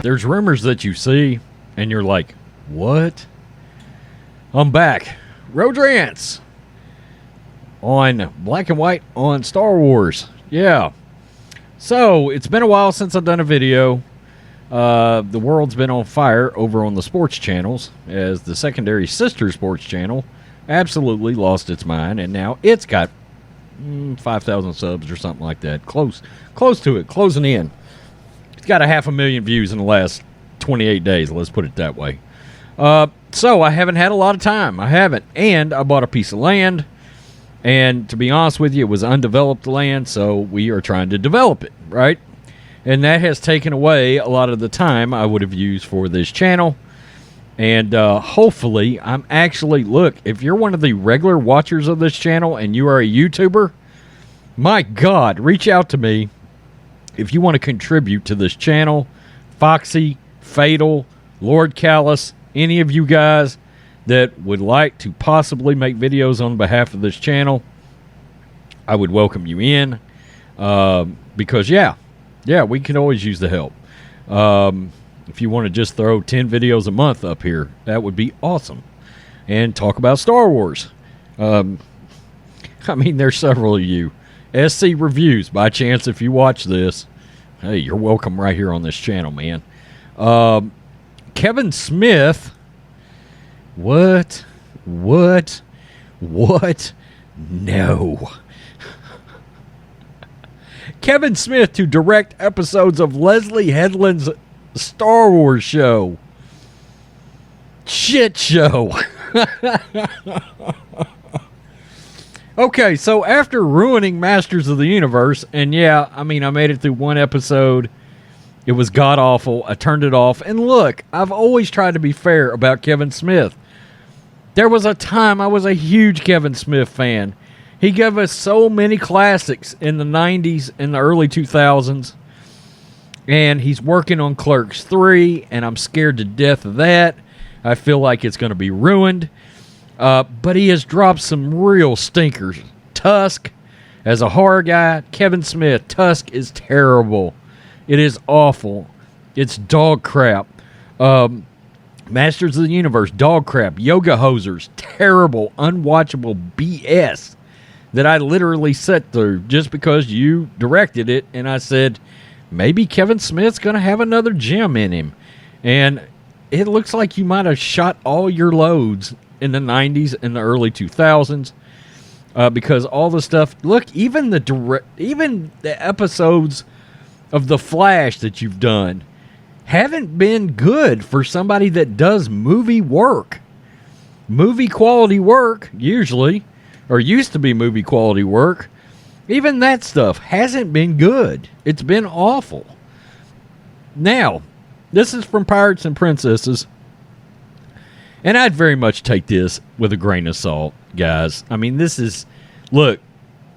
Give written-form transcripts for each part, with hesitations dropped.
there's rumors that you see, and you're like, what? I'm back. Rodrance on Black and White on Star Wars. Yeah. So, it's been a while since I've done a video. The world's been on fire over on the sports channels, as the secondary sister sports channel absolutely lost its mind, and now it's got 5,000 subs or something like that. Close to it, closing in. It's got 500,000 views in the last 28 days, let's put it that way. So I haven't had a lot of time. I haven't. And I bought a piece of land, and to be honest with you, it was undeveloped land, so we are trying to develop it, right? And that has taken away a lot of the time I would have used for this channel. And hopefully, I'm actually, look, if you're one of the regular watchers of this channel and you are a YouTuber, my God, reach out to me if you want to contribute to this channel. Foxy, Fatal, Lord Callus, any of you guys that would like to possibly make videos on behalf of this channel, I would welcome you in. Because, yeah, we can always use the help. If you want to just throw 10 videos a month up here, that would be awesome. And talk about Star Wars. I mean, there's several of you. SC Reviews, by chance, if you watch this, hey, you're welcome right here on this channel, man. Kevin Smith. What? No. Kevin Smith to direct episodes of Leslie Headland's Star Wars show. Shit show. Okay, so after ruining Masters of the Universe, and yeah, I mean, I made it through one episode. It was god-awful. I turned it off. And look, I've always tried to be fair about Kevin Smith. There was a time I was a huge Kevin Smith fan. He gave us so many classics in the 90s and the early 2000s. And he's working on Clerks 3, and I'm scared to death of that. I feel like it's going to be ruined. But he has dropped some real stinkers. Tusk, as a horror guy, Kevin Smith, Tusk is terrible. It is awful. It's dog crap. Masters of the Universe, dog crap. Yoga Hosers, terrible, unwatchable BS that I literally sat through just because you directed it, and I said, maybe Kevin Smith's going to have another gem in him. And it looks like you might have shot all your loads in the 90s and the early 2000s. Because all the stuff... Look, even the episodes of The Flash that you've done haven't been good for somebody that does movie work. Movie quality work, usually, or used to be movie quality work. Even that stuff hasn't been good. It's been awful. Now, this is from Pirates and Princesses. And I'd very much take this with a grain of salt, guys. I mean, this is... Look,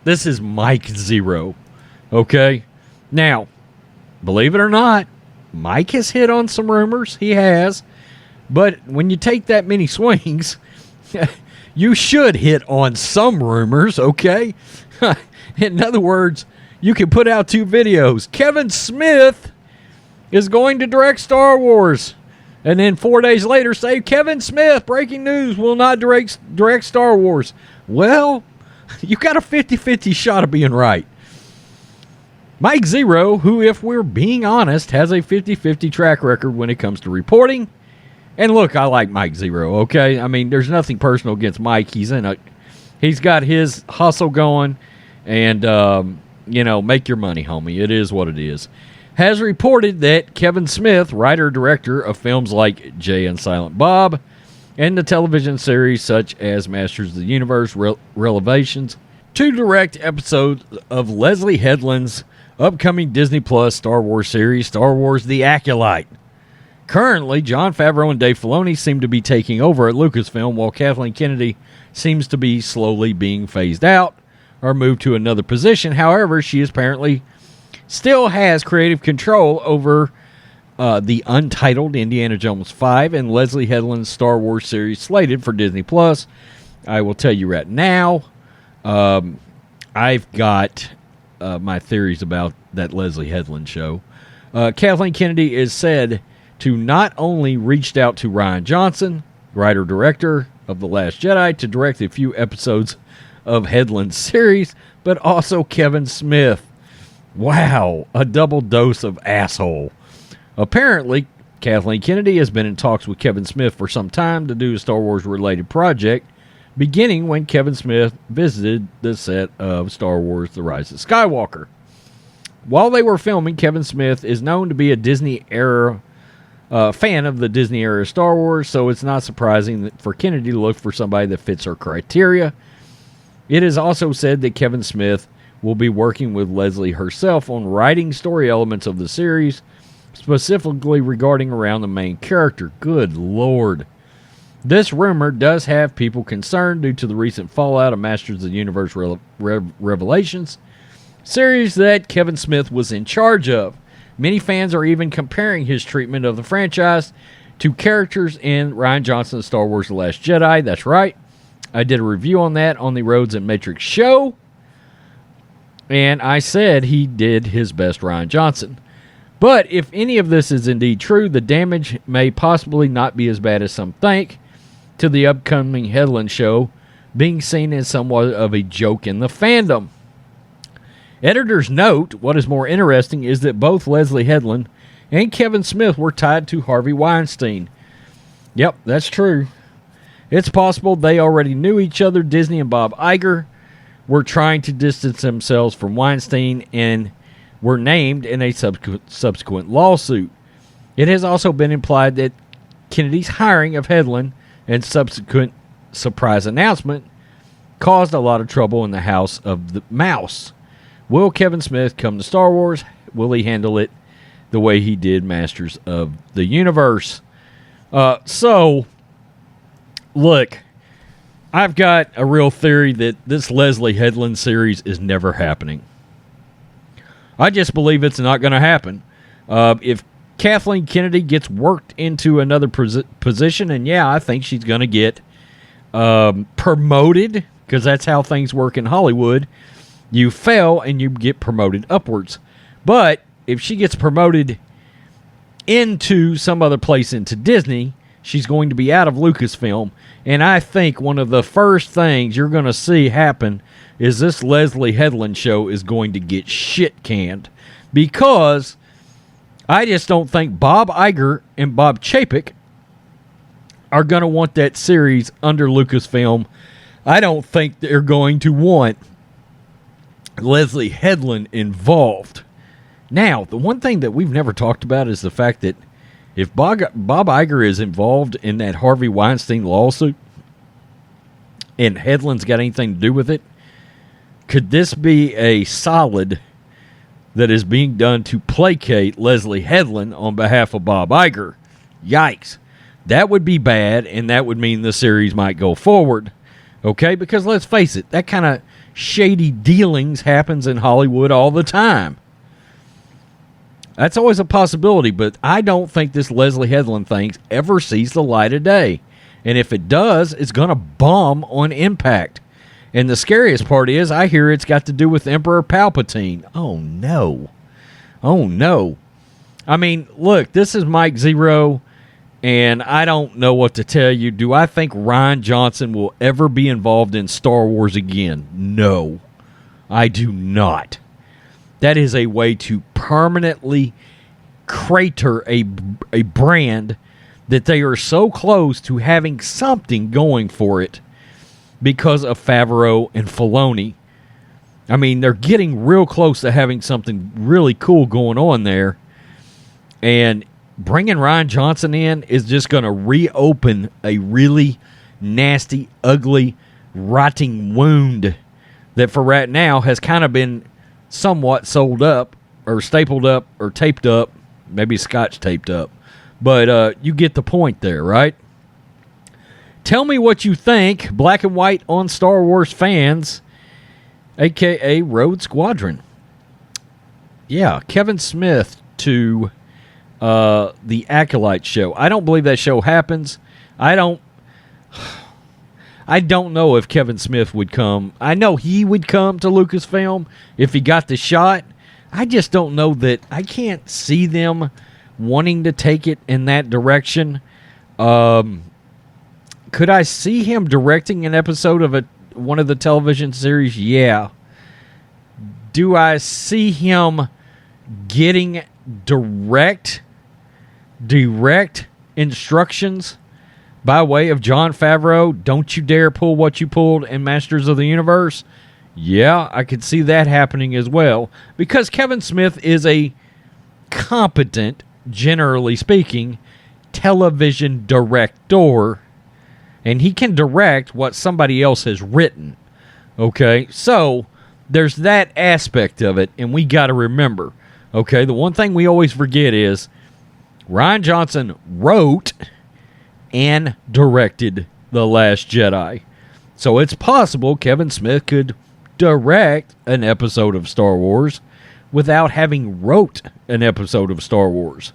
this is Mike Zero. Okay? Now, believe it or not, Mike has hit on some rumors. He has. But when you take that many swings, you should hit on some rumors, okay? In other words, you can put out 2 videos. Kevin Smith is going to direct Star Wars. And then 4 days later say, Kevin Smith, breaking news, will not direct Star Wars. Well, you got a 50-50 shot of being right. Mike Zero, who, if we're being honest, has a 50-50 track record when it comes to reporting. And look, I like Mike Zero, okay? I mean, there's nothing personal against Mike. He's got his hustle going. And, make your money, homie. It is what it is. Has reported that Kevin Smith, writer-director of films like Jay and Silent Bob, and the television series such as Masters of the Universe Revelations, to direct episodes of Leslie Headland's upcoming Disney Plus Star Wars series, Star Wars The Acolyte. Currently, Jon Favreau and Dave Filoni seem to be taking over at Lucasfilm, while Kathleen Kennedy seems to be slowly being phased out or moved to another position. However, she apparently still has creative control over the untitled Indiana Jones 5 and Leslie Headland's Star Wars series slated for Disney Plus. I will tell you right now, I've got my theories about that Leslie Headland show. Kathleen Kennedy is said to not only reached out to Rian Johnson, writer-director of The Last Jedi, to direct a few episodes of Headland's series, but also Kevin Smith. Wow, a double dose of asshole. Apparently, Kathleen Kennedy has been in talks with Kevin Smith for some time to do a Star Wars-related project, beginning when Kevin Smith visited the set of Star Wars The Rise of Skywalker. While they were filming, Kevin Smith is known to be a Disney-era fan of the Disney-era Star Wars, so it's not surprising for Kennedy to look for somebody that fits her criteria. It is also said that Kevin Smith will be working with Leslie herself on writing story elements of the series, specifically regarding around the main character. Good Lord. This rumor does have people concerned due to the recent fallout of Masters of the Universe Revelations, series that Kevin Smith was in charge of. Many fans are even comparing his treatment of the franchise to characters in Rian Johnson's Star Wars The Last Jedi. That's right. I did a review on that on the Roads and Matrix show, and I said he did his best Rian Johnson. But if any of this is indeed true, the damage may possibly not be as bad as some think to the upcoming Headland show, being seen as somewhat of a joke in the fandom. Editors note, what is more interesting is that both Leslie Headland and Kevin Smith were tied to Harvey Weinstein. Yep, that's true. It's possible they already knew each other. Disney and Bob Iger were trying to distance themselves from Weinstein and were named in a subsequent lawsuit. It has also been implied that Kennedy's hiring of Headland and subsequent surprise announcement caused a lot of trouble in the House of the Mouse. Will Kevin Smith come to Star Wars? Will he handle it the way he did Masters of the Universe? So, look, I've got a real theory that this Leslie Headland series is never happening. I just believe it's not going to happen. If Kathleen Kennedy gets worked into another position, and yeah, I think she's going to get promoted, because that's how things work in Hollywood. You fail and you get promoted upwards. But if she gets promoted into some other place into Disney, she's going to be out of Lucasfilm. And I think one of the first things you're going to see happen is this Leslie Headland show is going to get shit canned. Because I just don't think Bob Iger and Bob Chapek are going to want that series under Lucasfilm. I don't think they're going to want Leslie Headland involved. Now, the one thing that we've never talked about is the fact that if Bob Iger is involved in that Harvey Weinstein lawsuit and Headland's got anything to do with it, could this be a solid that is being done to placate Leslie Headland on behalf of Bob Iger? Yikes. That would be bad, and that would mean the series might go forward. Okay? Because let's face it, that kind of shady dealings happens in Hollywood all the time. That's always a possibility, but I don't think this Leslie Headland thing ever sees the light of day. And if it does, it's going to bomb on impact. And the scariest part is, I hear it's got to do with Emperor Palpatine. Oh, no. Oh, no. I mean, look, this is Mike Zero, and I don't know what to tell you. Do I think Rian Johnson will ever be involved in Star Wars again? No, I do not. That is a way to permanently crater a brand that they are so close to having something going for it because of Favreau and Filoni. I mean, they're getting real close to having something really cool going on there. And bringing Rian Johnson in is just going to reopen a really nasty, ugly, rotting wound that for right now has kind of been somewhat sold up or stapled up or taped up, maybe scotch taped up. But you get the point there, right? Tell me what you think, Black and White on Star Wars fans, a.k.a. Road Squadron. Yeah, Kevin Smith to the Acolyte show. I don't believe that show happens. I don't know if Kevin Smith would come. I know he would come to Lucasfilm if he got the shot. I just don't know that. I can't see them wanting to take it in that direction. Could I see him directing an episode of one of the television series? Yeah. Do I see him getting direct instructions by way of Jon Favreau? Don't you dare pull what you pulled in Masters of the Universe. Yeah, I could see that happening as well, because Kevin Smith is a competent, generally speaking, television director, and he can direct what somebody else has written. Okay, so there's that aspect of it, and we got to remember, okay, the one thing we always forget is Rian Johnson wrote and directed The Last Jedi. So it's possible Kevin Smith could direct an episode of Star Wars without having wrote an episode of Star Wars.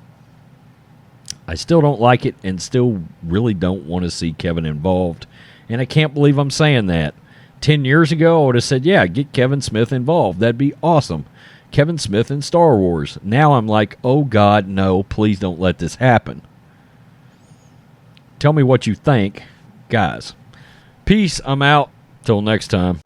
I still don't like it and still really don't want to see Kevin involved. And I can't believe I'm saying that. 10 years ago, I would have said, yeah, get Kevin Smith involved. That'd be awesome. Kevin Smith in Star Wars. Now I'm like, oh God, no, please don't let this happen. Tell me what you think. Guys, peace. I'm out. Till next time.